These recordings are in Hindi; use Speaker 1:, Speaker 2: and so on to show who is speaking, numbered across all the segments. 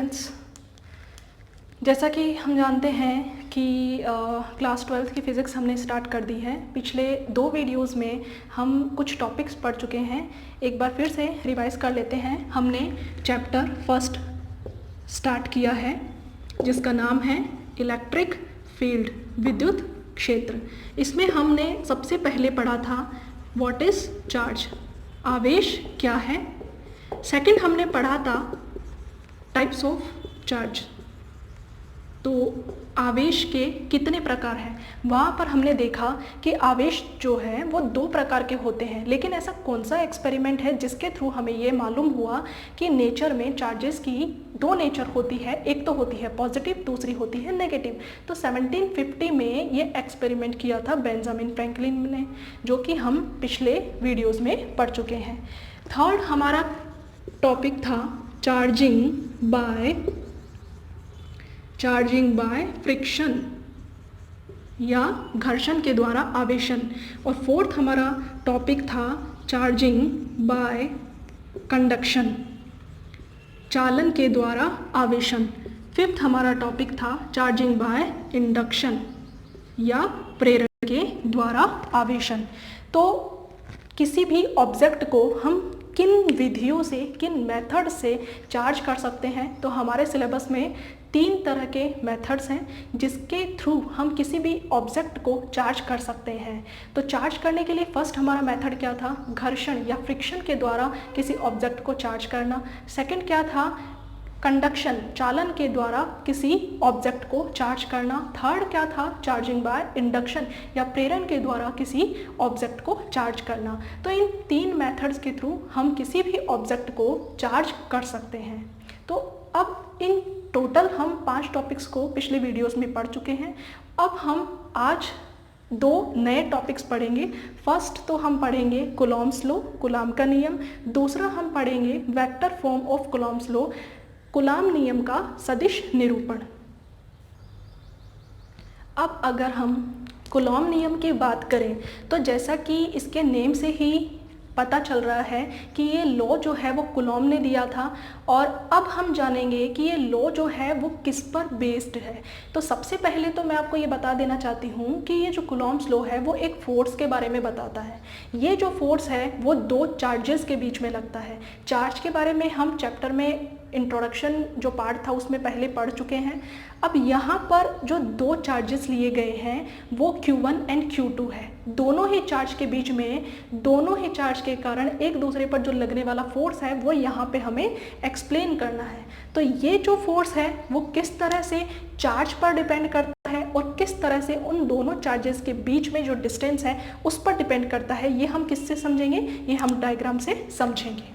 Speaker 1: स्टूडेंट्स, जैसा कि हम जानते हैं कि क्लास 12th की फ़िज़िक्स हमने स्टार्ट कर दी है। पिछले 2 वीडियोस में हम कुछ टॉपिक्स पढ़ चुके हैं। एक बार फिर से रिवाइज़ कर लेते हैं। हमने चैप्टर फर्स्ट स्टार्ट किया है जिसका नाम है इलेक्ट्रिक फील्ड, विद्युत क्षेत्र। इसमें हमने सबसे पहले पढ़ा था व्हाट इज़ चार्ज, आवेश क्या है। सेकंड हमने पढ़ा था टाइप्स ऑफ चार्ज, तो आवेश के कितने प्रकार हैं। वहाँ पर हमने देखा कि आवेश जो है वो 2 प्रकार के होते हैं, लेकिन ऐसा कौन सा एक्सपेरिमेंट है जिसके थ्रू हमें ये मालूम हुआ कि नेचर में चार्जेस की 2 नेचर होती है, एक तो होती है पॉजिटिव, दूसरी होती है नेगेटिव। तो 1750 में ये एक्सपेरिमेंट किया था बेंजामिन फ्रैंकलिन ने, जो कि हम पिछले वीडियोज़ में पढ़ चुके हैं। थर्ड हमारा टॉपिक था चार्जिंग बाय फ्रिक्शन या घर्षण के द्वारा आवेशन। और फोर्थ हमारा टॉपिक था चार्जिंग बाय कंडक्शन, चालन के द्वारा आवेशन। फिफ्थ हमारा टॉपिक था चार्जिंग बाय इंडक्शन या प्रेरण के द्वारा आवेशन। तो किसी भी ऑब्जेक्ट को हम किन विधियों से, किन मेथड से चार्ज कर सकते हैं, तो हमारे सिलेबस में 3 तरह के मेथड्स हैं जिसके थ्रू हम किसी भी ऑब्जेक्ट को चार्ज कर सकते हैं। तो चार्ज करने के लिए फर्स्ट हमारा मेथड क्या था, घर्षण या फ्रिक्शन के द्वारा किसी ऑब्जेक्ट को चार्ज करना। सेकंड क्या था, कंडक्शन, चालन के द्वारा किसी ऑब्जेक्ट को चार्ज करना। थर्ड क्या था, चार्जिंग बाय इंडक्शन या प्रेरण के द्वारा किसी ऑब्जेक्ट को चार्ज करना। तो इन 3 मेथड्स के थ्रू हम किसी भी ऑब्जेक्ट को चार्ज कर सकते हैं। तो अब इन टोटल हम 5 टॉपिक्स को पिछले वीडियोस में पढ़ चुके हैं। अब हम आज 2 नए टॉपिक्स पढ़ेंगे। फर्स्ट तो हम पढ़ेंगे कूलॉम्स लॉ, कूलाम का नियम। दूसरा हम पढ़ेंगे vector form of Coulomb's law, coulomb नियम का सदिश निरूपण। अब अगर हम कूलॉम नियम की बात करें तो जैसा कि इसके नेम से ही पता चल रहा है कि ये लॉ जो है वो कूलॉम ने दिया था। और अब हम जानेंगे कि ये लॉ जो है वो किस पर बेस्ड है। तो सबसे पहले तो मैं आपको ये बता देना चाहती हूँ कि ये जो कूलॉम्स लॉ है वो एक फोर्स के बारे में बताता है। ये जो फोर्स है वो 2 चार्जेस के बीच में लगता है। चार्ज के बारे में हम चैप्टर में इंट्रोडक्शन जो पार्ट था उसमें पहले पढ़ चुके हैं। अब यहाँ पर जो 2 चार्जेस लिए गए हैं वो Q1 एंड Q2 है। दोनों ही चार्ज के बीच में, दोनों ही चार्ज के कारण एक दूसरे पर जो लगने वाला फोर्स है वो यहाँ पे हमें एक्सप्लेन करना है। तो ये जो फोर्स है वो किस तरह से चार्ज पर डिपेंड करता है और किस तरह से उन दोनों चार्जेस के बीच में जो डिस्टेंस है उस पर डिपेंड करता है, ये हम किससे समझेंगे, ये हम डायग्राम से समझेंगे।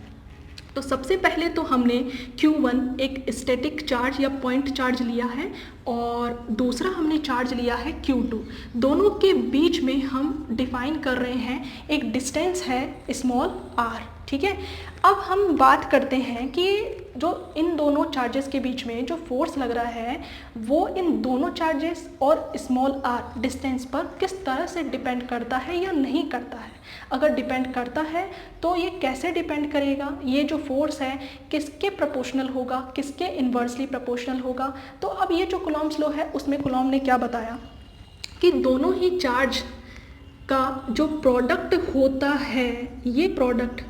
Speaker 1: तो सबसे पहले तो हमने Q1 एक स्टैटिक चार्ज या पॉइंट चार्ज लिया है और दूसरा हमने चार्ज लिया है Q2। दोनों के बीच में हम डिफाइन कर रहे हैं एक डिस्टेंस है स्मॉल r, ठीक है। अब हम बात करते हैं कि जो इन दोनों चार्जेस के बीच में जो फोर्स लग रहा है वो इन दोनों चार्जेस और स्मॉल r डिस्टेंस पर किस तरह से डिपेंड करता है या नहीं करता है। अगर डिपेंड करता है तो ये कैसे डिपेंड करेगा, ये जो फोर्स है किसके प्रोपोर्शनल होगा, किसके इन्वर्सली प्रोपोर्शनल होगा। तो अब ये जो कूलॉम्स लॉ है उसमें कूलॉम ने क्या बताया कि दोनों ही चार्ज का जो प्रोडक्ट होता है ये प्रोडक्ट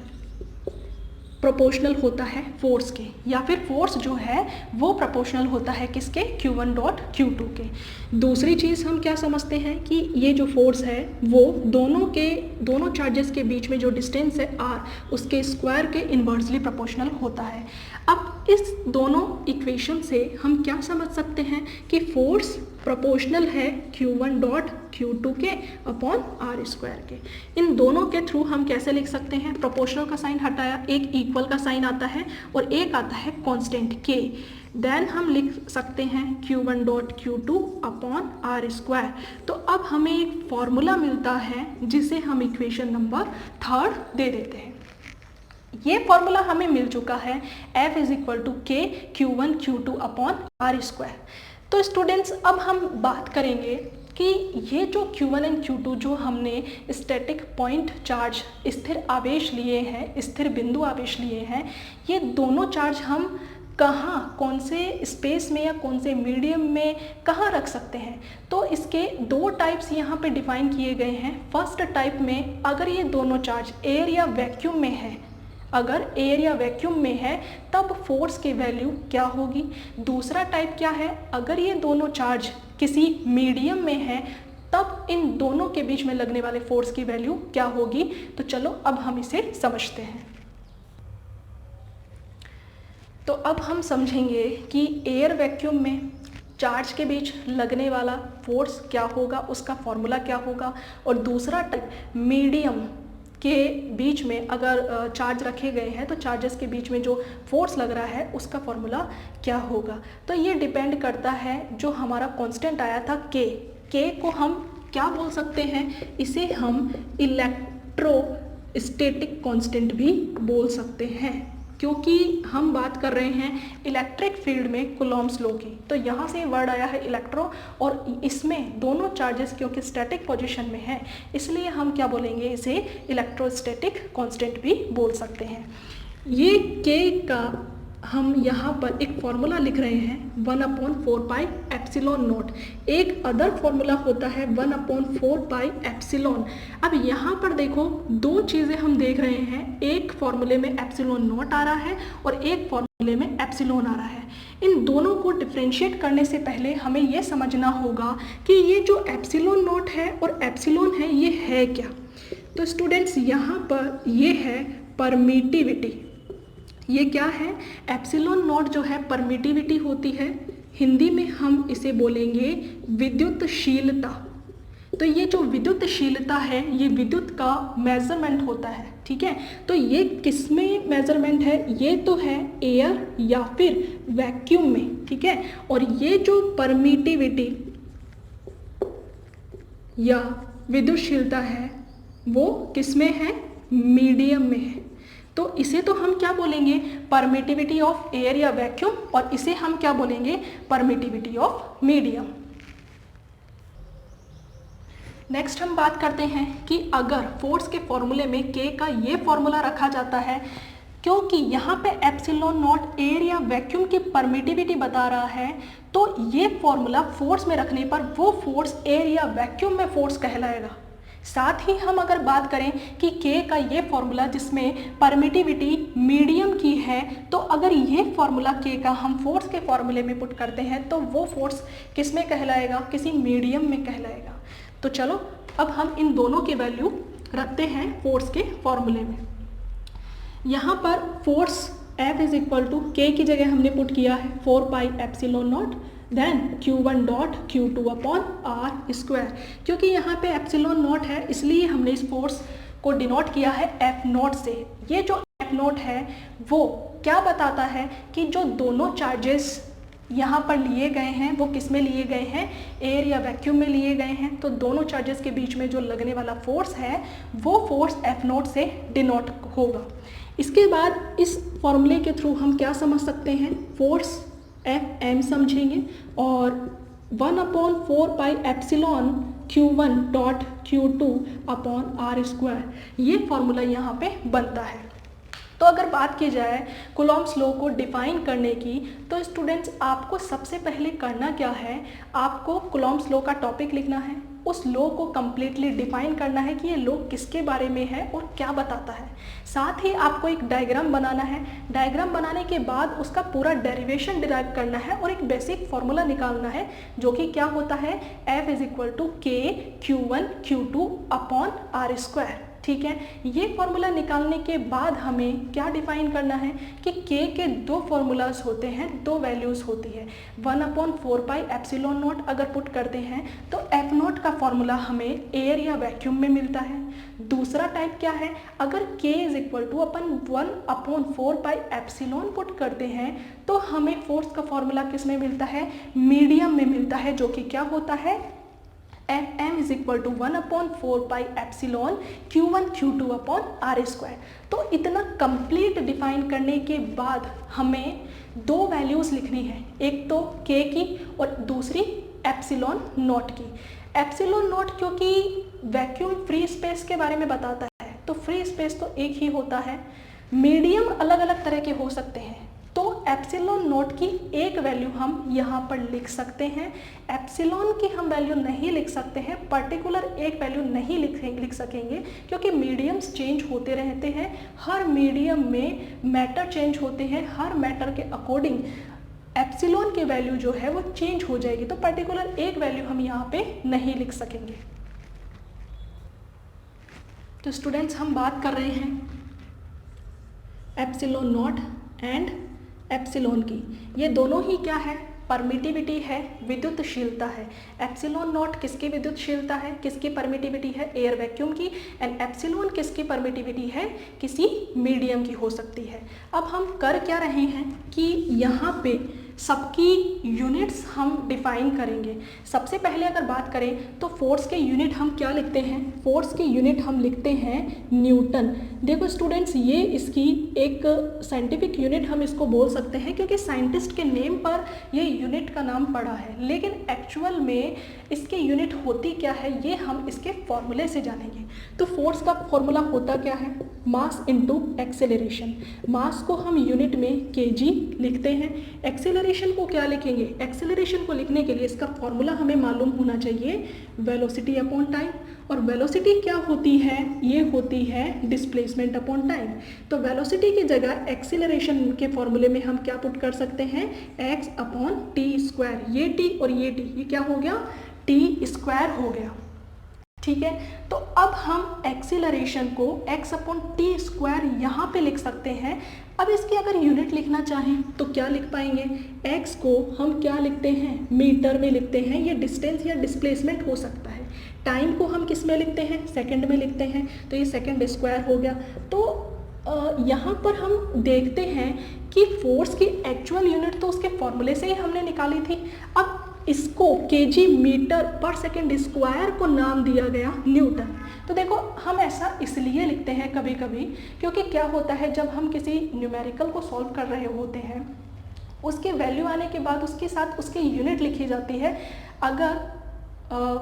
Speaker 1: प्रोपोर्शनल होता है फोर्स के, या फिर फोर्स जो है वो प्रोपोर्शनल होता है किसके, Q1 डॉट Q2 के। दूसरी चीज़ हम क्या समझते हैं कि ये जो फोर्स है वो दोनों चार्जेस के बीच में जो डिस्टेंस है r उसके स्क्वायर के इन्वर्सली प्रोपोर्शनल होता है। अब इस दोनों इक्वेशन से हम क्या समझ सकते हैं कि फोर्स प्रोपोर्शनल है Q1 डॉट Q2 के अपॉन r स्क्वायर के। इन दोनों के थ्रू हम कैसे लिख सकते हैं, प्रोपोर्शनल का साइन हटाया, एक इक्वल का साइन आता है और एक आता है कांस्टेंट k। देन हम लिख सकते हैं Q1 dot Q2 upon r square. तो अब हमें एक फॉर्मूला मिलता है जिसे हम इक्वेशन नंबर 3 दे देते हैं। ये फॉर्मूला हमें मिल चुका है F is equal to K Q1 Q2 upon r square. तो स्टूडेंट्स अब हम बात करेंगे कि ये जो Q1 एंड Q2 जो हमने स्टैटिक पॉइंट चार्ज, स्थिर आवेश लिए हैं, स्थिर बिंदु आवेश लिए हैं, ये दोनों चार्ज हम कहाँ, कौन से स्पेस में या कौन से मीडियम में कहाँ रख सकते हैं। तो इसके दो टाइप्स यहाँ पे डिफाइन किए गए हैं। फर्स्ट टाइप में अगर ये दोनों चार्ज एयर या वैक्यूम में है, अगर एयर या वैक्यूम में है तब फोर्स की वैल्यू क्या होगी। दूसरा टाइप क्या है, अगर ये दोनों चार्ज किसी मीडियम में है तब इन दोनों के बीच में लगने वाले फोर्स की वैल्यू क्या होगी। तो चलो अब हम इसे समझते हैं। तो अब हम समझेंगे कि एयर वैक्यूम में चार्ज के बीच लगने वाला फोर्स क्या होगा, उसका फॉर्मूला क्या होगा। और दूसरा टाइप मीडियम के बीच में अगर चार्ज रखे गए हैं तो चार्जेस के बीच में जो फोर्स लग रहा है उसका फॉर्मूला क्या होगा। तो ये डिपेंड करता है जो हमारा कांस्टेंट आया था के को हम क्या बोल सकते हैं, इसे हम इलेक्ट्रोस्टैटिक कांस्टेंट भी बोल सकते हैं, क्योंकि हम बात कर रहे हैं इलेक्ट्रिक फील्ड में कूलॉम्स लॉ की। तो यहाँ से वर्ड आया है इलेक्ट्रो, और इसमें दोनों चार्जेस क्योंकि स्टैटिक पोजीशन में है इसलिए हम क्या बोलेंगे, इसे इलेक्ट्रोस्टैटिक कांस्टेंट भी बोल सकते हैं। ये के का हम यहाँ पर एक फॉर्मूला लिख रहे हैं 1/4πε0। एक अदर फॉर्मूला होता है 1/4πε। अब यहाँ पर देखो दो चीज़ें हम देख रहे हैं, एक फॉर्मूले में ε0 आ रहा है और एक फॉर्मूले में एप्सिलॉन आ रहा है। इन दोनों को डिफ्रेंशिएट करने से पहले हमें ये समझना होगा कि ये जो ε0 है और एप्सिलॉन है ये है क्या। तो स्टूडेंट्स यहाँ पर ये है परमिटिविटी। ये क्या है, ε0 जो है परमिटिविटी होती है, हिंदी में हम इसे बोलेंगे विद्युतशीलता। तो ये जो विद्युतशीलता है ये विद्युत का मेजरमेंट होता है, ठीक है। तो ये किस में मेजरमेंट है, ये तो है एयर या फिर वैक्यूम में, ठीक है। और ये जो परमिटिविटी या विद्युतशीलता है वो किस में है, मीडियम में है। तो इसे तो हम क्या बोलेंगे, परमिटिविटी ऑफ एयर या वैक्यूम, और इसे हम क्या बोलेंगे, परमिटिविटी ऑफ मीडियम। नेक्स्ट हम बात करते हैं कि अगर फोर्स के फॉर्मूले में के का ये फॉर्मूला रखा जाता है, क्योंकि यहाँ पे ε0 एयर या वैक्यूम की परमिटिविटी बता रहा है, तो ये फॉर्मूला फोर्स में रखने पर वो फोर्स एयर या वैक्यूम में फोर्स कहलाएगा। साथ ही हम अगर बात करें कि के का ये फॉर्मूला जिसमें परमिटिविटी मीडियम की है, तो अगर ये फॉर्मूला के का हम फोर्स के फॉर्मूले में पुट करते हैं तो वो फोर्स किस में कहलाएगा, किसी मीडियम में कहलाएगा। तो चलो अब हम इन दोनों की वैल्यू रखते हैं फोर्स के फॉर्मूले में। यहाँ पर force F is equal to K की जगह हमने पुट किया है 4πε0 then Q1 dot Q2 upon R square. क्योंकि यहाँ पे ε0 है इसलिए हमने इस फोर्स को डिनोट किया है F0 से। ये जो F0 है वो क्या बताता है कि जो दोनों चार्जेस यहाँ पर लिए गए हैं वो किस में लिए गए हैं, एयर या वैक्यूम में लिए गए हैं। तो दोनों चार्जेस के बीच में जो लगने वाला फोर्स है वो फोर्स F0 से डिनोट होगा। इसके बाद इस फॉर्मूले के थ्रू हम क्या समझ सकते हैं, फोर्स Fm समझेंगे और 1/4πε Q1 dot Q2 upon R square, ये फॉर्मूला यहाँ पे बनता है। तो अगर बात की जाए कूलॉम्स लॉ को डिफाइन करने की, तो स्टूडेंट्स आपको सबसे पहले करना क्या है, आपको कूलॉम्स लॉ का टॉपिक लिखना है, उस लॉ को कम्प्लीटली डिफाइन करना है कि ये लॉ किसके बारे में है और क्या बताता है। साथ ही आपको एक डायग्राम बनाना है, डायग्राम बनाने के बाद उसका पूरा डेरिवेशन डिराइव करना है और एक बेसिक फार्मूला निकालना है जो कि क्या होता है, F इज इक्वल टू के Q1 Q2 upon R square. ठीक है, ये फॉर्मूला निकालने के बाद हमें क्या डिफाइन करना है कि के दो फॉर्मूलाज होते हैं, दो वैल्यूज़ होती है। 1/4πε0 अगर पुट करते हैं तो F0 का फॉर्मूला हमें एयर या वैक्यूम में मिलता है। दूसरा टाइप क्या है, अगर k इज इक्वल टू अपन 1/4πε पुट करते हैं तो हमें फोर्स का फॉर्मूला किस में मिलता है, मीडियम में मिलता है, जो कि क्या होता है, Fm is equal to 1/4πε Q1 Q2 upon R square. तो इतना कंप्लीट डिफाइन करने के बाद हमें दो वैल्यूज़ लिखनी है, एक तो K की और दूसरी ε0 की। ε0 क्योंकि वैक्यूम फ्री स्पेस के बारे में बताता है, तो फ्री स्पेस तो एक ही होता है, मीडियम अलग अलग तरह के हो सकते हैं। तो एप्सिलॉन नॉट की एक वैल्यू हम यहाँ पर लिख सकते हैं, एप्सिलॉन की हम वैल्यू नहीं लिख सकते हैं, पर्टिकुलर एक वैल्यू नहीं लिख सकेंगे क्योंकि मीडियम्स चेंज होते रहते हैं, हर मीडियम में मैटर चेंज होते हैं, हर मैटर के अकॉर्डिंग एप्सिलॉन की वैल्यू जो है वो चेंज हो जाएगी, तो पर्टिकुलर एक वैल्यू हम यहाँ पे नहीं लिख सकेंगे। तो स्टूडेंट्स हम बात कर रहे हैं एप्सिलॉन नॉट एंड एप्सिलॉन की, ये दोनों ही क्या है, परमिटिविटी है, विद्युतशीलता है। एप्सिलॉन नॉट किसकी विद्युतशीलता है, किसकी परमिटिविटी है, एयर वैक्यूम की, एंड एप्सिलॉन किसकी परमिटिविटी है, किसी मीडियम की हो सकती है। अब हम कर क्या रहे हैं कि यहाँ पे सबकी यूनिट्स हम डिफाइन करेंगे। सबसे पहले अगर बात करें तो फोर्स के यूनिट हम क्या लिखते हैं, फोर्स के यूनिट हम लिखते हैं न्यूटन। देखो स्टूडेंट्स, ये इसकी एक साइंटिफिक यूनिट हम इसको बोल सकते हैं क्योंकि साइंटिस्ट के नेम पर ये यूनिट का नाम पड़ा है, लेकिन एक्चुअल में इसकी यूनिट होती क्या है ये हम इसके फॉर्मूले से जानेंगे। तो फोर्स का फॉर्मूला होता क्या है, मास इनटू एक्सेलरेशन। मास को हम यूनिट में केजी लिखते हैं, एक्सेलरेशन को क्या लिखेंगे, एक्सेलरेशन को लिखने के लिए इसका फॉर्मूला हमें मालूम होना चाहिए, वेलोसिटी अपॉन टाइम। और वेलोसिटी क्या होती है, ये होती है डिस्प्लेसमेंट अपॉन टाइम। तो वेलोसिटी की जगह एक्सेलरेशन के फॉर्मूले में हम क्या पुट कर सकते हैं, एक्स अपॉन टी स्क्वायर। ये टी और ये टी, ये क्या हो गया, टी स्क्वायर हो गया, ठीक है। तो अब हम एक्सीलरेशन को x अपॉन टी स्क्वायर यहाँ पे लिख सकते हैं। अब इसकी अगर यूनिट लिखना चाहें तो क्या लिख पाएंगे, x को हम क्या लिखते हैं, मीटर में लिखते हैं, ये डिस्टेंस या डिस्प्लेसमेंट हो सकता है। टाइम को हम किस में लिखते हैं, सेकंड में लिखते हैं, तो ये सेकंड स्क्वायर हो गया। तो यहाँ पर हम देखते हैं कि फोर्स की एक्चुअल यूनिट तो उसके फॉर्मूले से ही हमने निकाली थी। अब इसको केजी मीटर पर सेकेंड स्क्वायर को नाम दिया गया न्यूटन। तो देखो हम ऐसा इसलिए लिखते हैं कभी कभी क्योंकि क्या होता है, जब हम किसी न्यूमेरिकल को सॉल्व कर रहे होते हैं, उसकी वैल्यू आने के बाद उसके साथ उसकी यूनिट लिखी जाती है। अगर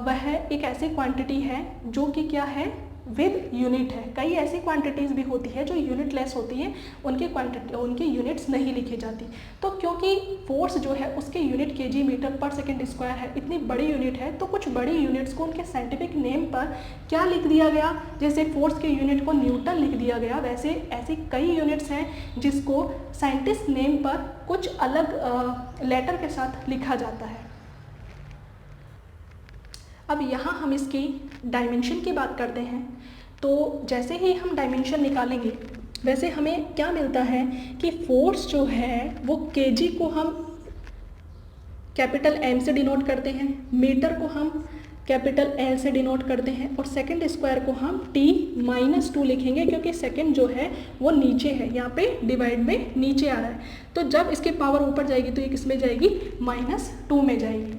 Speaker 1: वह एक ऐसी क्वांटिटी है जो कि क्या है, विद यूनिट है। कई ऐसी क्वांटिटीज़ भी होती है जो यूनिट लेस होती हैं, उनकी यूनिट्स नहीं लिखी जाती। तो क्योंकि फोर्स जो है उसके यूनिट केजी मीटर पर सेकेंड स्क्वायर है, इतनी बड़ी यूनिट है, तो कुछ बड़ी यूनिट्स को उनके साइंटिफिक नेम पर क्या लिख दिया गया, जैसे फोर्स के यूनिट को न्यूटन लिख दिया गया, वैसे ऐसी कई यूनिट्स हैं जिसको साइंटिस्ट नेम पर कुछ अलग लेटर के साथ लिखा जाता है। अब यहाँ हम इसकी डायमेंशन की बात करते हैं। तो जैसे ही हम डायमेंशन निकालेंगे वैसे हमें क्या मिलता है कि फोर्स जो है वो केजी को हम कैपिटल एम से डिनोट करते हैं, मीटर को हम कैपिटल एल से डिनोट करते हैं, और सेकंड स्क्वायर को हम t-2 लिखेंगे क्योंकि सेकंड जो है वो नीचे है, यहाँ पे डिवाइड में नीचे आ रहा है। तो जब इसकी पावर ऊपर जाएगी तो ये किस में जाएगी, -2 में जाएगी।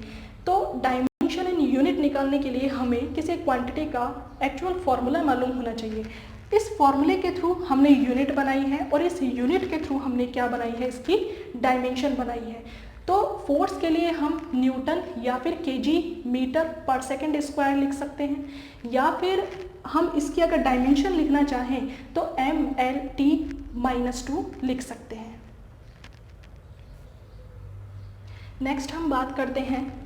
Speaker 1: तो डायमेंशन इन यूनिट निकालने के लिए हमें किसी क्वांटिटी का एक्चुअल फॉर्मूला मालूम होना चाहिए। इस फॉर्मूले के थ्रू हमने यूनिट बनाई है और इस यूनिट के थ्रू हमने क्या बनाई है, इसकी डायमेंशन बनाई है। तो फोर्स के लिए हम न्यूटन या फिर केजी मीटर पर सेकेंड स्क्वायर लिख सकते हैं, या फिर हम इसकी अगर डायमेंशन लिखना चाहें तो mLt-2 लिख सकते हैं। नेक्स्ट हम बात करते हैं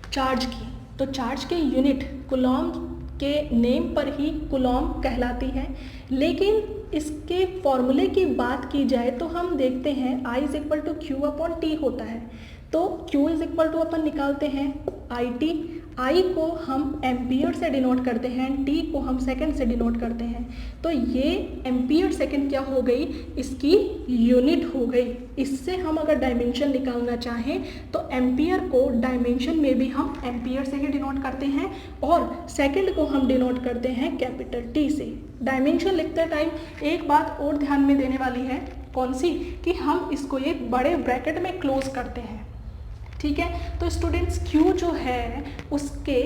Speaker 1: चार्ज की। तो चार्ज की यूनिट कूलॉम के नेम पर ही कूलॉम कहलाती है, लेकिन इसके फॉर्मूले की बात की जाए तो हम देखते हैं I = Q/T होता है। तो Q = अपन निकालते हैं IT, I को हम एम्पियर से डिनोट करते हैं, T को हम सेकंड से डिनोट करते हैं। तो ये एम्पियर सेकंड क्या हो गई, इसकी यूनिट हो गई। इससे हम अगर डायमेंशन निकालना चाहें तो एम्पियर को डायमेंशन में भी हम एम्पियर से ही डिनोट करते हैं और सेकंड को हम डिनोट करते हैं कैपिटल T से। डायमेंशन लिखते टाइम एक बात और ध्यान में देने वाली है, कौन सी, कि हम इसको एक बड़े ब्रैकेट में क्लोज करते हैं, ठीक है। तो स्टूडेंट्स Q जो है उसके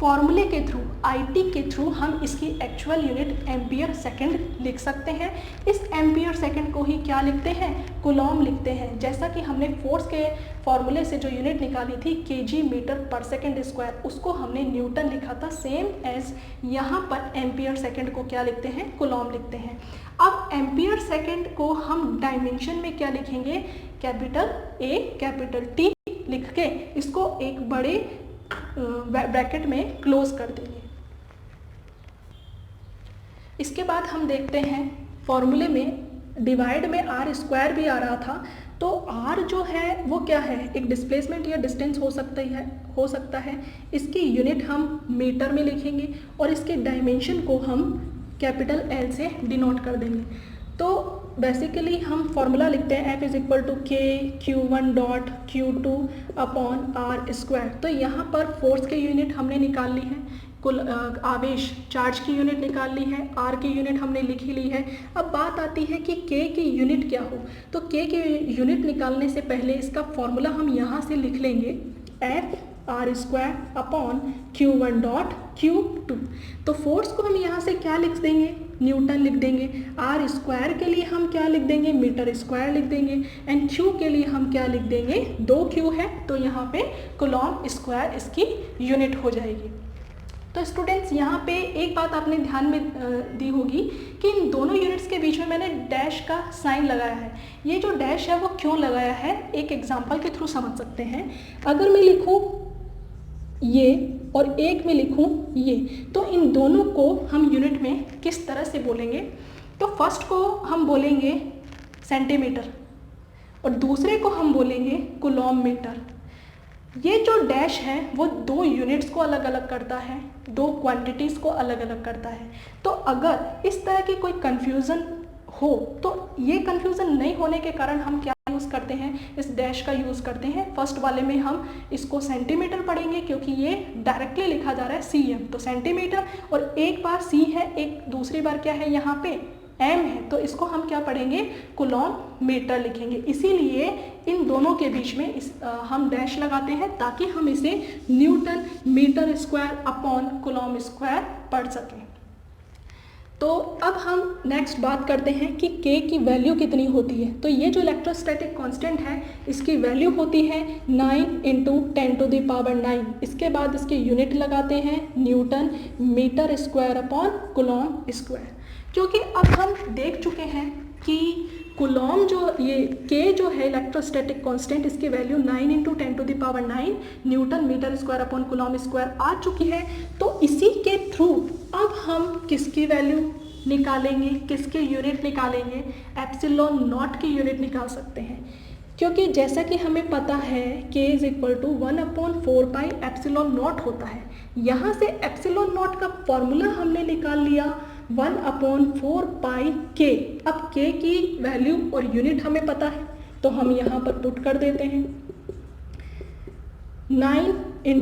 Speaker 1: फॉर्मूले के थ्रू, आईटी के थ्रू हम इसकी एक्चुअल यूनिट एम्पियर सेकंड लिख सकते हैं। इस एम्पियर सेकंड को ही क्या लिखते हैं, कूलॉम लिखते हैं। जैसा कि हमने फोर्स के फॉर्मूले से जो यूनिट निकाली थी केजी मीटर पर सेकंड स्क्वायर, उसको हमने न्यूटन लिखा था, सेम एज यहाँ पर एम्पियर सेकंड को क्या लिखते हैं, कूलॉम लिखते हैं। अब एम्पियर सेकंड को हम डायमेंशन में क्या लिखेंगे, कैपिटल ए कैपिटल टी लिख के इसको एक बड़े ब्रैकेट में क्लोज कर देंगे। इसके बाद हम देखते हैं फॉर्मूले में डिवाइड में आर स्क्वायर भी आ रहा था, तो आर जो है वो क्या है, एक डिस्प्लेसमेंट या डिस्टेंस हो सकता है। इसकी यूनिट हम मीटर में लिखेंगे और इसके डायमेंशन को हम कैपिटल एल से डिनोट कर देंगे। तो बेसिकली हम फॉर्मूला लिखते हैं F इज इक्वल टू के Q1 dot Q2 upon are square. तो यहाँ पर फोर्स की यूनिट हमने निकाल ली है, कुल आवेश चार्ज की यूनिट निकाल ली है, आर की यूनिट हमने लिख ही ली है। अब बात आती है कि के की यूनिट क्या हो, तो के की यूनिट निकालने से पहले इसका फॉर्मूला हम यहाँ से लिख लेंगे F r square upon Q1 dot Q2। तो फोर्स को हम यहाँ से क्या लिख देंगे, न्यूटन लिख देंगे। आर स्क्वायर के लिए हम क्या लिख देंगे, मीटर स्क्वायर लिख देंगे। एंड क्यू के लिए हम क्या लिख देंगे, 2Q है तो यहाँ पे कूलॉम स्क्वायर इसकी यूनिट हो जाएगी। तो स्टूडेंट्स यहाँ पे एक बात आपने ध्यान में दी होगी कि इन दोनों यूनिट्स के बीच में मैंने डैश का साइन लगाया है। ये जो डैश है वो क्यों लगाया है, एक एग्जांपल के थ्रू समझ सकते हैं। अगर मैं लिखूँ ये और एक में लिखूं ये, तो इन दोनों को हम यूनिट में किस तरह से बोलेंगे, तो फर्स्ट को हम बोलेंगे सेंटीमीटर और दूसरे को हम बोलेंगे कूलॉम मीटर। ये जो डैश है वो दो यूनिट्स को अलग अलग करता है, दो क्वांटिटीज़ को अलग अलग करता है। तो अगर इस तरह की कोई कन्फ्यूज़न हो तो ये कन्फ्यूज़न नहीं होने के कारण हम क्या यूज़ करते हैं, इस डैश का यूज़ करते हैं। फर्स्ट वाले में हम इसको सेंटीमीटर पढ़ेंगे क्योंकि ये डायरेक्टली लिखा जा रहा है cm, तो सेंटीमीटर, और एक बार c है, एक दूसरी बार क्या है यहाँ पे m है, तो इसको हम क्या पढ़ेंगे, कूलॉम मीटर लिखेंगे। इसीलिए इन दोनों के बीच में हम डैश लगाते हैं ताकि हम इसे newton metre square upon coulomb square पढ़ सकें। तो अब हम नेक्स्ट बात करते हैं कि K की वैल्यू कितनी होती है। तो ये जो इलेक्ट्रोस्टैटिक कांस्टेंट है इसकी वैल्यू होती है 9 × 10⁻⁹। इसके बाद इसके यूनिट लगाते हैं newton metre square upon coulomb square. क्योंकि अब हम देख चुके हैं कि कूलॉम जो ये K जो है इलेक्ट्रोस्टैटिक कांस्टेंट, इसकी value 9 × 10⁻⁹ newton metre square upon coulomb square आ चुकी है। तो इसी के थ्रू अब हम किसकी वैल्यू निकालेंगे, किसके यूनिट निकालेंगे, एप्सिलॉन नॉट की यूनिट निकाल सकते हैं। क्योंकि जैसा कि हमें पता है K is equal to 1/4π epsilon nought होता है। यहाँ से एप्सिलॉन नॉट का फॉर्मूला हमने निकाल लिया 1/4πK। अब K की वैल्यू और यूनिट हमें पता है तो हम यहाँ पर पुट कर देते हैं 9 ×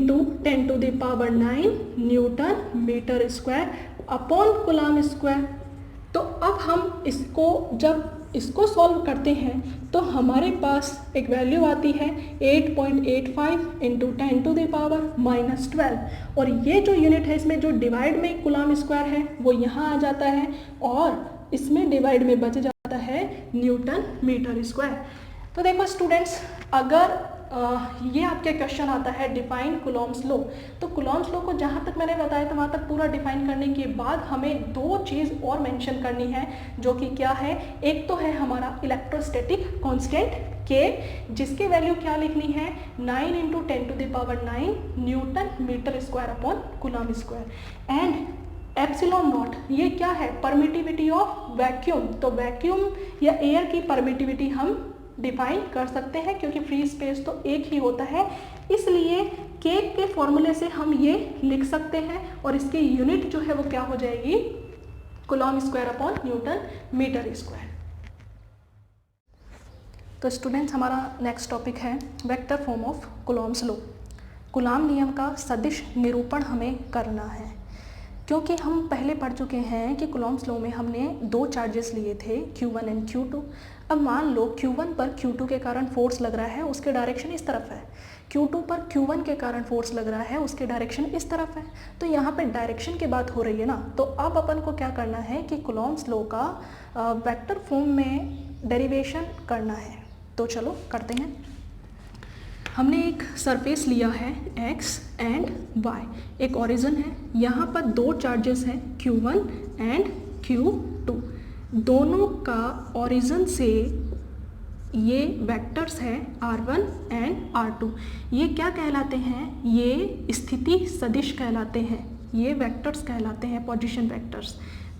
Speaker 1: 10⁹ newton metre square upon coulomb square. तो अब हम इसको जब इसको सॉल्व करते हैं तो हमारे पास एक वैल्यू आती है 8.85 × 10⁻⁻12। और ये जो यूनिट है इसमें जो डिवाइड में कूलॉम स्क्वायर है वो यहाँ आ जाता है और इसमें डिवाइड में बच जाता है न्यूटन मीटर स्क्वायर। तो देखो स्टूडेंट्स, अगर ये आपके क्वेश्चन आता है डिफाइन कूलॉम्स लॉ, तो कूलॉम्स लॉ को जहाँ तक मैंने बताया था वहाँ तक पूरा डिफाइन करने के बाद हमें दो चीज़ और मेंशन करनी है, जो कि क्या है, एक तो है हमारा इलेक्ट्रोस्टैटिक कांस्टेंट K, जिसकी वैल्यू क्या लिखनी है 9 × 10⁻⁹ newton metre square upon coulomb square. And epsilon naught ये क्या है, परमिटिविटी ऑफ वैक्यूम। तो वैक्यूम या एयर की परमिटिविटी हम डिफाइन कर सकते हैं क्योंकि फ्री स्पेस तो एक ही होता है, इसलिए K के फॉर्मूले से हम ये लिख सकते हैं और इसकी यूनिट जो है वो क्या हो जाएगी, coulomb square upon newton metre square. तो स्टूडेंट्स, हमारा नेक्स्ट टॉपिक है vector form of Coulomb's law. Coulomb नियम का सदिश निरूपण हमें करना है, क्योंकि हम पहले पढ़ चुके हैं कि कूलॉम्स लॉ में हमने दो चार्जेस लिए थे Q1 और Q2। अब मान लो Q1 पर Q2 के कारण फोर्स लग रहा है, उसके डायरेक्शन इस तरफ है, Q2 पर Q1 के कारण फोर्स लग रहा है, उसके डायरेक्शन इस तरफ है। तो यहाँ पे डायरेक्शन की बात हो रही है ना, तो अब अपन को क्या करना है कि कूलॉम्स लॉ का वेक्टर फॉर्म में डेरिवेशन करना है। तो चलो करते हैं। हमने एक सरफेस लिया है x एंड y, एक ओरिजिन है, यहाँ पर दो चार्जेस हैं Q1 एंड Q2, दोनों का ओरिजिन से ये वेक्टर्स हैं R1 एंड R2। ये क्या कहलाते हैं? ये स्थिति सदिश कहलाते हैं, ये वेक्टर्स कहलाते हैं, पोजीशन वेक्टर्स।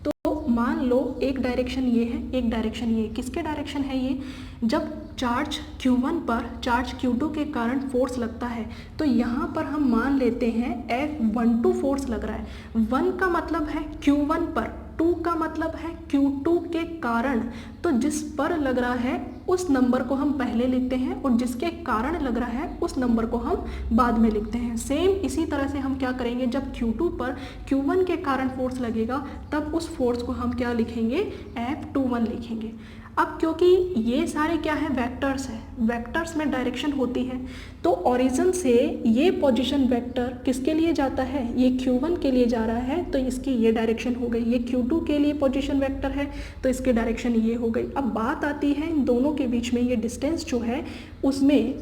Speaker 1: तो मान लो एक डायरेक्शन ये है, एक डायरेक्शन ये। किसके डायरेक्शन है ये? जब चार्ज Q1 पर चार्ज Q2 के कारण फोर्स लगता है, तो यहाँ पर हम मान लेते हैं F12 फोर्स लग रहा है। 1 का मतलब है Q1 पर, 2 का मतलब है Q2 के कारण। तो जिस पर लग रहा है उस नंबर को हम पहले लिखते हैं और जिसके कारण लग रहा है उस नंबर को हम बाद में लिखते हैं। सेम इसी तरह से हम क्या करेंगे, जब Q2 पर Q1 के कारण फोर्स लगेगा तब उस फोर्स को हम क्या लिखेंगे? F21 लिखेंगे। अब क्योंकि ये सारे क्या है? वेक्टर्स है, वेक्टर्स में डायरेक्शन होती है, तो ओरिजिन से ये पोजीशन वेक्टर किसके लिए जाता है? ये Q1 के लिए जा रहा है, तो इसकी ये डायरेक्शन हो गई। ये Q2 के लिए पोजीशन वेक्टर है, तो इसकी डायरेक्शन ये हो गई। अब बात आती है इन दोनों के बीच में ये डिस्टेंस जो है उसमें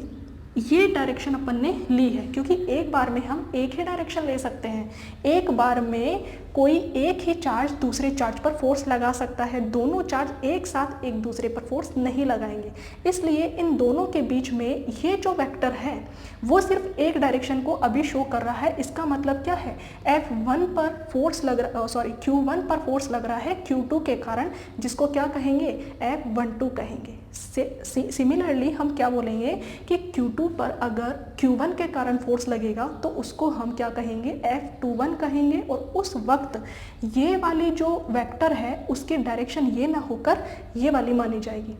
Speaker 1: ये डायरेक्शन अपन ने ली है, क्योंकि एक बार में हम एक ही डायरेक्शन ले सकते हैं। एक बार में कोई एक ही चार्ज दूसरे चार्ज पर फोर्स लगा सकता है, दोनों चार्ज एक साथ एक दूसरे पर फोर्स नहीं लगाएंगे। इसलिए इन दोनों के बीच में ये जो वेक्टर है वो सिर्फ एक डायरेक्शन को अभी शो कर रहा है। इसका मतलब क्या है? F1 पर फोर्स लग रहा, Q1 पर फोर्स लग रहा है Q2 के कारण, जिसको क्या कहेंगे? F12 कहेंगे। सिमिलरली हम क्या बोलेंगे कि Q2 पर अगर Q1 के कारण फोर्स लगेगा तो उसको हम क्या कहेंगे? F21 कहेंगे। और उस वक्त ये वाली जो वेक्टर है उसकी डायरेक्शन ये ना होकर ये वाली मानी जाएगी।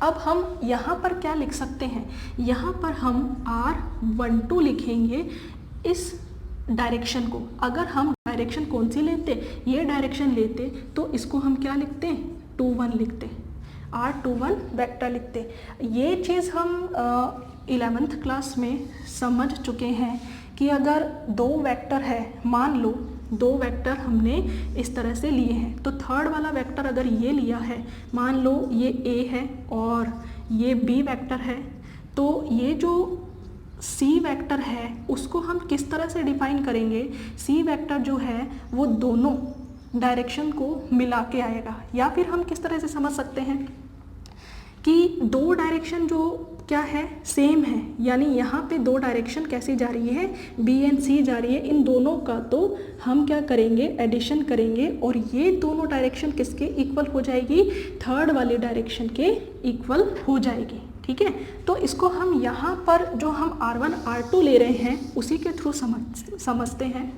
Speaker 1: अब हम यहाँ पर क्या लिख सकते हैं? यहाँ पर हम R12 लिखेंगे इस डायरेक्शन को। अगर हम डायरेक्शन कौन सी लेते? ये डायरेक्शन लेते तो इसको हम क्या लिखते? 21 लिखते, R21 वेक्टर लिखते। ये चीज़ हम 11th क्लास में समझ चुके हैं कि अगर दो वेक्टर है, मान लो दो वेक्टर हमने इस तरह से लिए हैं, तो थर्ड वाला वेक्टर अगर ये लिया है, मान लो ये A है और ये B वेक्टर है, तो ये जो C वेक्टर है उसको हम किस तरह से डिफाइन करेंगे? C वेक्टर जो है वो दोनों डायरेक्शन को मिला के आएगा। या फिर हम किस तरह से समझ सकते हैं कि दो डायरेक्शन जो क्या है? सेम है, यानी यहाँ पे दो डायरेक्शन कैसी जा रही है? B एंड C जा रही है। इन दोनों का तो हम क्या करेंगे? एडिशन करेंगे और ये दोनों डायरेक्शन किसके इक्वल हो जाएगी? थर्ड वाली डायरेक्शन के इक्वल हो जाएगी। ठीक है, तो इसको हम यहाँ पर जो हम R1 R2 ले रहे हैं उसी के थ्रू समझते हैं।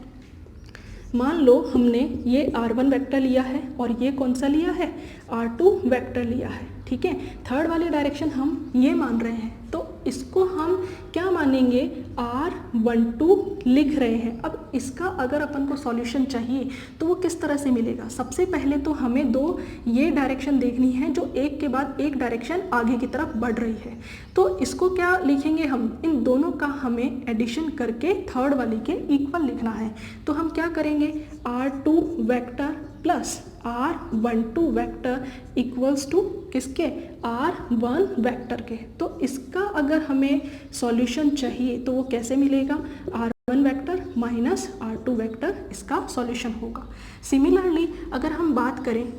Speaker 1: मान लो हमने ये R1 वेक्टर लिया है और ये कौन सा लिया है? R2 वेक्टर लिया है। ठीक है, थर्ड वाली डायरेक्शन हम ये मान रहे हैं, तो इसको हम क्या मानेंगे? R12 लिख रहे हैं। अब इसका अगर अपन को सॉल्यूशन चाहिए तो वो किस तरह से मिलेगा? सबसे पहले तो हमें दो ये डायरेक्शन देखनी है जो एक के बाद एक डायरेक्शन आगे की तरफ बढ़ रही है। तो इसको क्या लिखेंगे हम? इन दोनों का हमें एडिशन करके थर्ड वाली के इक्वल लिखना है। तो हम क्या करेंगे? R2 vector plus R12 vector equals to किसके? R1 वेक्टर के। तो इसका अगर हमें सॉल्यूशन चाहिए तो वो कैसे मिलेगा? R1 vector minus R2 vector इसका सॉल्यूशन होगा। सिमिलरली अगर हम बात करें,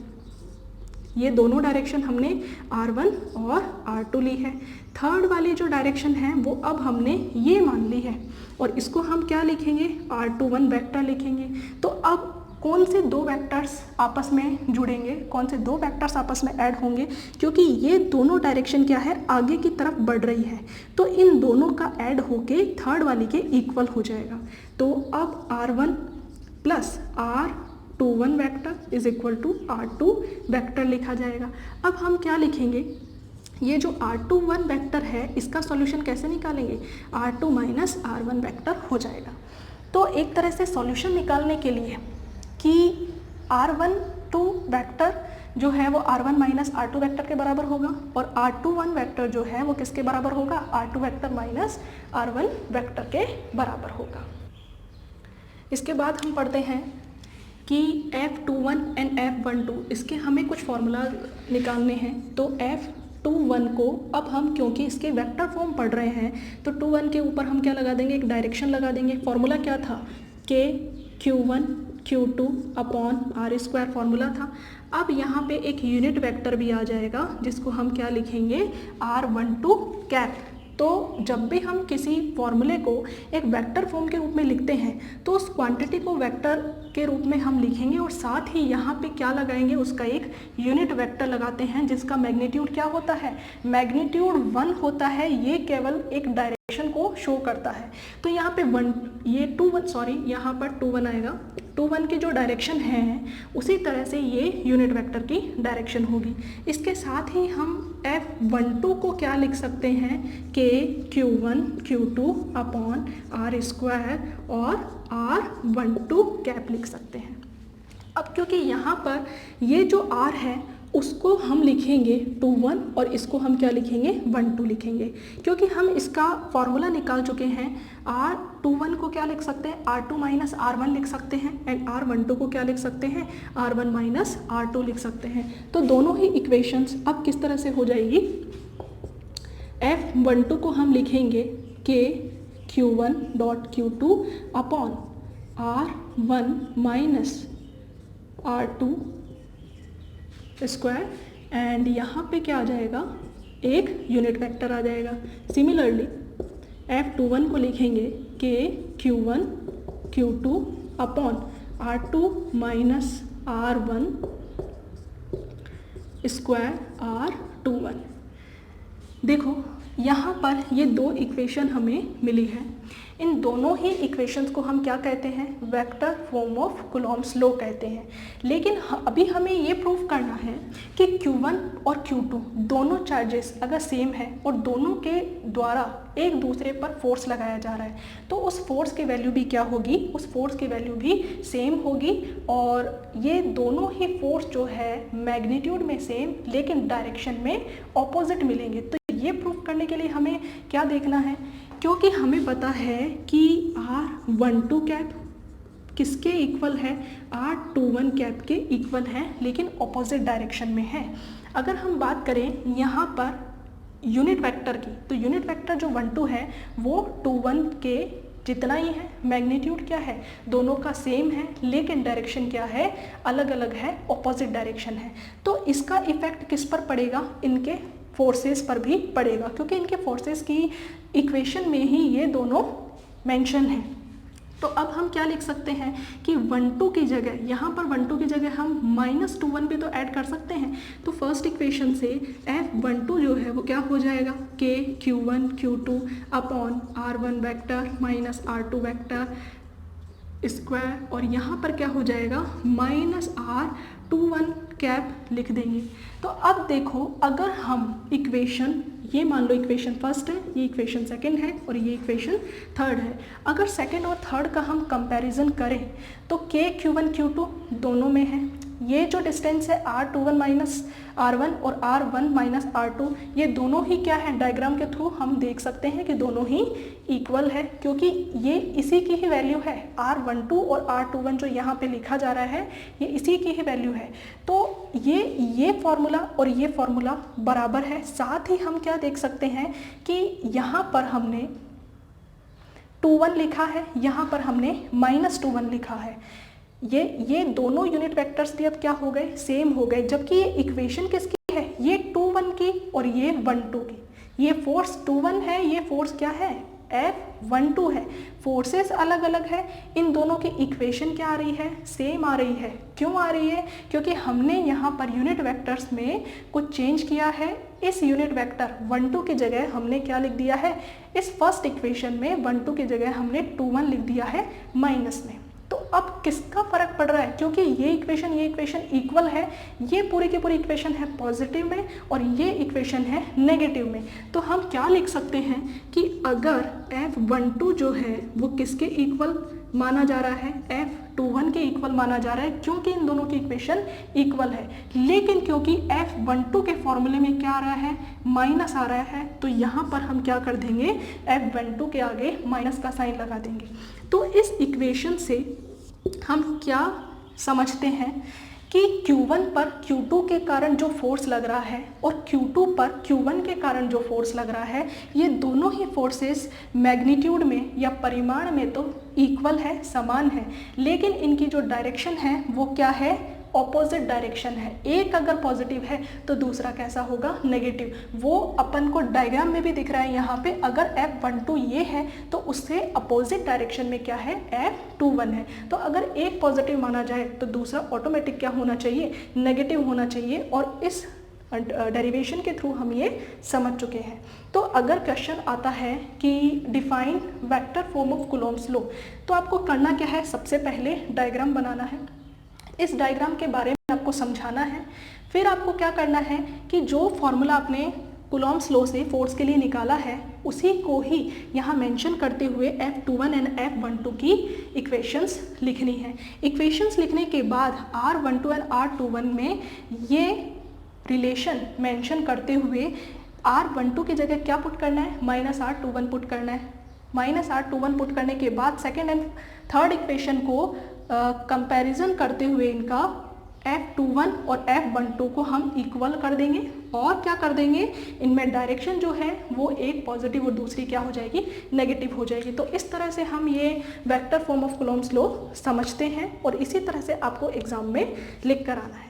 Speaker 1: ये दोनों डायरेक्शन हमने R1 और R2 ली है, थर्ड वाली जो डायरेक्शन है वो अब हमने ये मान ली है और इसको हम क्या लिखेंगे? R21 वेक्टर लिखेंगे। तो अब कौन से दो वेक्टर्स आपस में जुड़ेंगे? कौन से दो वेक्टर्स आपस में ऐड होंगे? क्योंकि ये दोनों डायरेक्शन क्या है? आगे की तरफ बढ़ रही है, तो इन दोनों का ऐड होके थर्ड वाली के इक्वल हो जाएगा। तो अब R1 plus R21 vector is equal to R2 vector लिखा जाएगा। अब हम क्या लिखेंगे? ये जो R21 वेक्टर है इसका सॉल्यूशन कैसे निकालेंगे? R2 माइनस R1 वेक्टर हो जाएगा। तो एक तरह से सॉल्यूशन निकालने के लिए कि R12 वेक्टर जो है वो R1 माइनस R2 वेक्टर के बराबर होगा और R21 वेक्टर जो है वो किसके बराबर होगा, R2 vector minus R1 vector के बराबर होगा। इसके बाद हम पढ़ते हैं कि F21 एंड F12 इसके हमें कुछ फॉर्मूला निकालने हैं। तो F21 को अब हम क्योंकि इसके वेक्टर फॉर्म पढ़ रहे हैं तो 21 के ऊपर हम क्या लगा देंगे, एक डायरेक्शन लगा देंगे। फॉर्मूला क्या था, K Q1 Q2 upon R square formula था। अब यहाँ पे एक यूनिट वेक्टर भी आ जाएगा जिसको हम क्या लिखेंगे, R12 कैप। तो जब भी हम किसी फॉर्मूले को एक वेक्टर फॉर्म के रूप में लिखते हैं तो उस क्वांटिटी को वेक्टर के रूप में हम लिखेंगे और साथ ही यहाँ पे क्या लगाएंगे, उसका एक यूनिट वेक्टर लगाते हैं जिसका मैग्नीट्यूड क्या होता है, मैग्नीट्यूड 1 होता है। ये केवल एक डायरेक्शन को शो करता है। तो यहाँ पे यहाँ पर 21 आएगा। 21 की जो डायरेक्शन है उसी तरह से ये यूनिट वेक्टर की डायरेक्शन होगी। इसके साथ ही हम F12 को क्या लिख सकते हैं, K Q1 Q2 upon R square और R12 कैप लिख सकते हैं। अब क्योंकि यहाँ पर ये जो R है उसको हम लिखेंगे 21 और इसको हम क्या लिखेंगे, 12 लिखेंगे, क्योंकि हम इसका फॉर्मूला निकाल चुके हैं। R21 को क्या लिख सकते हैं, R2 माइनस R1 लिख सकते हैं एंड R12 को क्या लिख सकते हैं, R1 माइनस R2 लिख सकते हैं। तो दोनों ही इक्वेशंस अब किस तरह से हो जाएगी, F12 को हम लिखेंगे K Q1 dot Q2 upon R1 minus R2 square and यहाँ पे क्या आ जाएगा, एक यूनिट वेक्टर आ जाएगा। सिमिलरली F21 को लिखेंगे K Q1 Q2 upon R2 minus R1 square R21। देखो यहाँ पर ये दो इक्वेशन हमें मिली है। इन दोनों ही इक्वेशंस को हम क्या कहते हैं, vector form of Coulomb's law कहते हैं। लेकिन अभी हमें ये प्रूव करना है कि Q1 और Q2 दोनों चार्जेस अगर सेम है और दोनों के द्वारा एक दूसरे पर फोर्स लगाया जा रहा है तो उस फोर्स की वैल्यू भी क्या होगी, उस फोर्स की वैल्यू भी सेम होगी। और ये दोनों ही फोर्स जो है मैग्नीट्यूड में सेम लेकिन डायरेक्शन में ऑपोजिट मिलेंगे। तो ये प्रूव करने के लिए हमें क्या देखना है, क्योंकि हमें पता है कि R12 कैप किसके इक्वल है, R21 कैप के इक्वल है लेकिन ऑपोजिट डायरेक्शन में है। अगर हम बात करें यहाँ पर यूनिट वेक्टर की तो यूनिट वेक्टर जो 12 है वो 21 के जितना ही है। मैग्नीट्यूड क्या है, दोनों का सेम है लेकिन डायरेक्शन क्या है, अलग अलग है, ऑपोजिट डायरेक्शन है। तो इसका इफेक्ट किस पर पड़ेगा, इनके फोर्सेस पर भी पड़ेगा, क्योंकि इनके फोर्सेस की इक्वेशन में ही ये दोनों मेंशन हैं। तो अब हम क्या लिख सकते हैं कि 12 की जगह, यहाँ पर 12 की जगह हम माइनस 21 भी तो ऐड कर सकते हैं। तो फर्स्ट इक्वेशन से F12 जो है वो क्या हो जाएगा, K Q1 Q2 upon R1 vector minus R2 vector square और यहाँ पर क्या हो जाएगा माइनस R21 कैप लिख देंगे। तो अब देखो अगर हम इक्वेशन, ये मान लो इक्वेशन फर्स्ट है, ये इक्वेशन सेकंड है और ये इक्वेशन थर्ड है। अगर सेकंड और थर्ड का हम कंपैरिजन करें तो K Q1 Q2 दोनों में है। ये जो डिस्टेंस है R21 माइनस R1 और R1 माइनस R2 ये दोनों ही क्या है, डायग्राम के थ्रू हम देख सकते हैं कि दोनों ही इक्वल है, क्योंकि ये इसी की ही वैल्यू है। R12 और R21 जो यहाँ पे लिखा जा रहा है ये इसी की ही वैल्यू है। तो ये फॉर्मूला और ये फॉर्मूला बराबर है। साथ ही हम क्या देख सकते हैं कि यहाँ पर हमने 21 लिखा है, यहाँ पर हमने -21 लिखा है। ये दोनों यूनिट वेक्टर्स भी अब क्या हो गए, सेम हो गए, जबकि ये इक्वेशन किसकी है, ये 21 की और ये 12 की। ये फोर्स 21 है, ये फोर्स क्या है, F12 है। फोर्सेस अलग अलग है, इन दोनों की इक्वेशन क्या आ रही है, सेम आ रही है। क्यों आ रही है, क्योंकि हमने यहाँ पर यूनिट वेक्टर्स में कुछ चेंज किया है। इस यूनिट वेक्टर 12 की जगह हमने क्या लिख दिया है, इस फर्स्ट इक्वेशन में 12 की जगह हमने 21 लिख दिया है माइनस में। तो अब किसका फर्क पड़ रहा है, क्योंकि ये इक्वेशन इक्वल है, ये पूरी की पूरी इक्वेशन है पॉजिटिव में और ये इक्वेशन है नेगेटिव में। तो हम क्या लिख सकते हैं कि अगर F12 जो है वो किसके इक्वल, माना जा रहा है, F21 के इक्वल माना जा रहा है, क्योंकि इन दोनों की इक्वेशन इक्वल है। लेकिन क्योंकि F12 के फॉर्मूले में क्या आ रहा है, माइनस आ रहा है, तो यहाँ पर हम क्या कर देंगे, F12 के आगे माइनस का साइन लगा देंगे। तो इस इक्वेशन से हम क्या समझते हैं कि Q1 पर Q2 के कारण जो फोर्स लग रहा है और Q2 पर Q1 के कारण जो फोर्स लग रहा है, ये दोनों ही फोर्सेस मैग्नीट्यूड में या परिमाण में तो इक्वल है, समान है, लेकिन इनकी जो डायरेक्शन है वो क्या है, ऑपोजिट डायरेक्शन है। एक अगर पॉजिटिव है तो दूसरा कैसा होगा, नेगेटिव। वो अपन को डायग्राम में भी दिख रहा है यहाँ पे, अगर F12 ये है तो उससे अपोजिट डायरेक्शन में क्या है, F21 है। तो अगर एक पॉजिटिव माना जाए तो दूसरा ऑटोमेटिक क्या होना चाहिए, नेगेटिव होना चाहिए, और इस डेरिवेशन के थ्रू हम ये समझ चुके हैं। तो अगर क्वेश्चन आता है कि define vector form of Coulomb's law, तो आपको करना क्या है, सबसे पहले डायग्राम बनाना है, इस डायग्राम के बारे में आपको समझाना है। फिर आपको क्या करना है कि जो फॉर्मूला आपने कूलॉम्स लॉ से फोर्स के लिए निकाला है उसी को ही यहाँ मेंशन करते हुए F21 एंड F12 की इक्वेशंस लिखनी है। इक्वेशंस लिखने के बाद R12 एंड R21 में ये रिलेशन मेंशन करते हुए R12 की जगह क्या पुट करना है, -R21 पुट करना है। -R21 पुट करने के बाद सेकेंड एंड थर्ड इक्वेशन को कंपैरिजन करते हुए इनका F21 और F12 को हम इक्वल कर देंगे, और क्या कर देंगे, इनमें डायरेक्शन जो है वो एक पॉजिटिव और दूसरी क्या हो जाएगी, नेगेटिव हो जाएगी। तो इस तरह से हम ये vector form of Coulomb's law समझते हैं, और इसी तरह से आपको एग्जाम में लिख कर आना है।